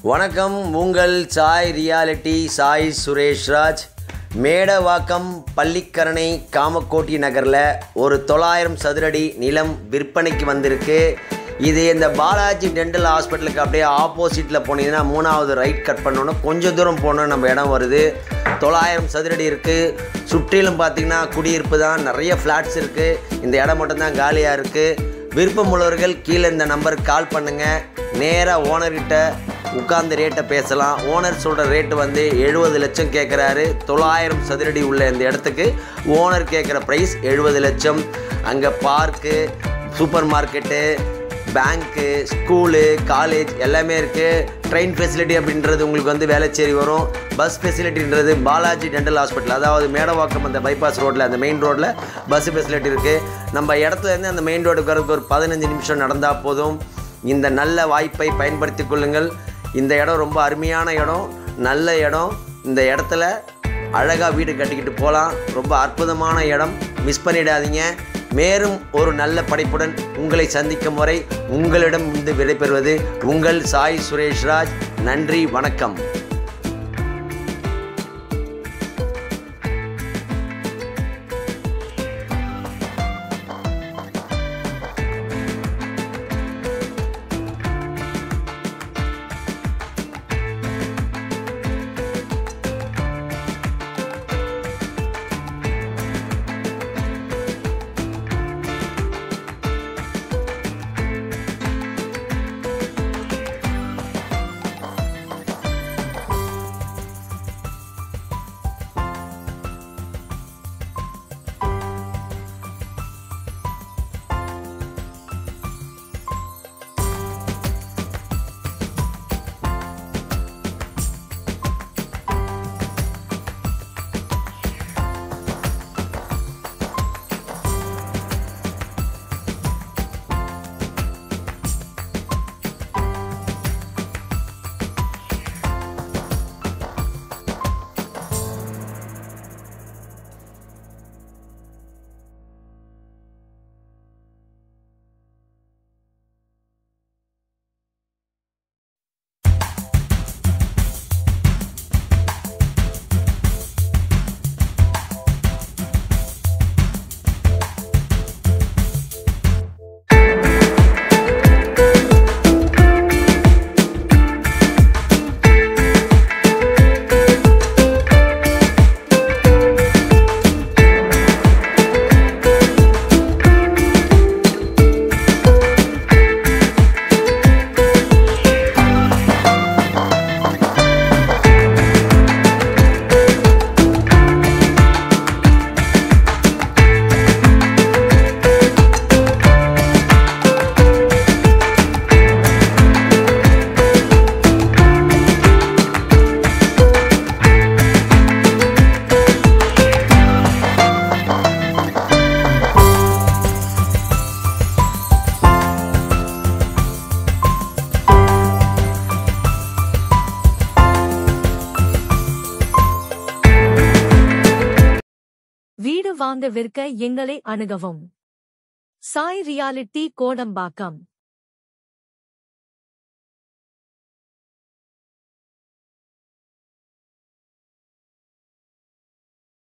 வணக்கம். உங்கள் சாய் ரியாலிட்டி சாய் சுரேஷ்ராஜ். மேடவாக்கம் பள்ளிக்கரணை காமக்கோட்டி நகரில் ஒரு 900 சதுரடி நிலம் விற்பனைக்கு வந்திருக்கு. இது இந்த பாலாஜி டென்டல் ஹாஸ்பிட்டலுக்கு அப்படியே ஆப்போசிட்டில் போனீங்கன்னா 3வது ரைட் கட் பண்ணோன்னா கொஞ்சம் தூரம் போனோம் நம்ம இடம் வருது. 900 சதுரடி இருக்குது. சுற்றிலும் பார்த்திங்கன்னா குடியிருப்பு தான், நிறைய ஃப்ளாட்ஸ் இருக்குது. இந்த இடம் மட்டும்தான் காலியாக இருக்குது. விருப்பம் உள்ளவர்கள் கீழே இந்த நம்பருக்கு கால் பண்ணுங்கள். நேராக ஓனர்கிட்ட உட்கார்ந்து ரேட்டை பேசலாம். ஓனர் சொல்கிற ரேட்டு வந்து 70 லட்சம் கேட்குறாரு. 900 சதுரடி உள்ள இந்த இடத்துக்கு ஓனர் கேட்குற ப்ரைஸ் 70 லட்சம். அங்கே பார்க்கு, சூப்பர் மார்க்கெட்டு, பேங்க்கு, ஸ்கூலு, காலேஜ் எல்லாமே இருக்குது. ட்ரெயின் ஃபெசிலிட்டி அப்படின்றது உங்களுக்கு வந்து வேளச்சேரி வரும். பஸ் ஃபெசிலிட்டின்றது பாலாஜி டென்டல் ஹாஸ்பிட்டல், அதாவது மேடவாக்கம் அந்த பைபாஸ் ரோட்டில், அந்த மெயின் ரோட்டில் பஸ் ஃபெசிலிட்டி இருக்குது. நம்ம இடத்துலேருந்து அந்த மெயின் ரோடுக்கு வரதுக்கு ஒரு 15 நிமிஷம் நடந்தால் போதும். இந்த நல்ல வாய்ப்பை பயன்படுத்தி கொள்ளுங்கள். இந்த இடம் ரொம்ப அருமையான இடம், நல்ல இடம். இந்த இடத்துல அழகாக வீடு கட்டிக்கிட்டு போகலாம். ரொம்ப அற்புதமான இடம், மிஸ் பண்ணிடாதீங்க. மேலும் ஒரு நல்ல படைப்புடன் உங்களை சந்திக்கும் வரை உங்களிடம் இருந்து விடைபெறுவது உங்கள் சாய் சுரேஷ்ராஜ். நன்றி, வணக்கம். வீடு வாங்க விற்க எங்களை அணுகவும். சாய் ரியாலிட்டி கோடம்பாக்கம்.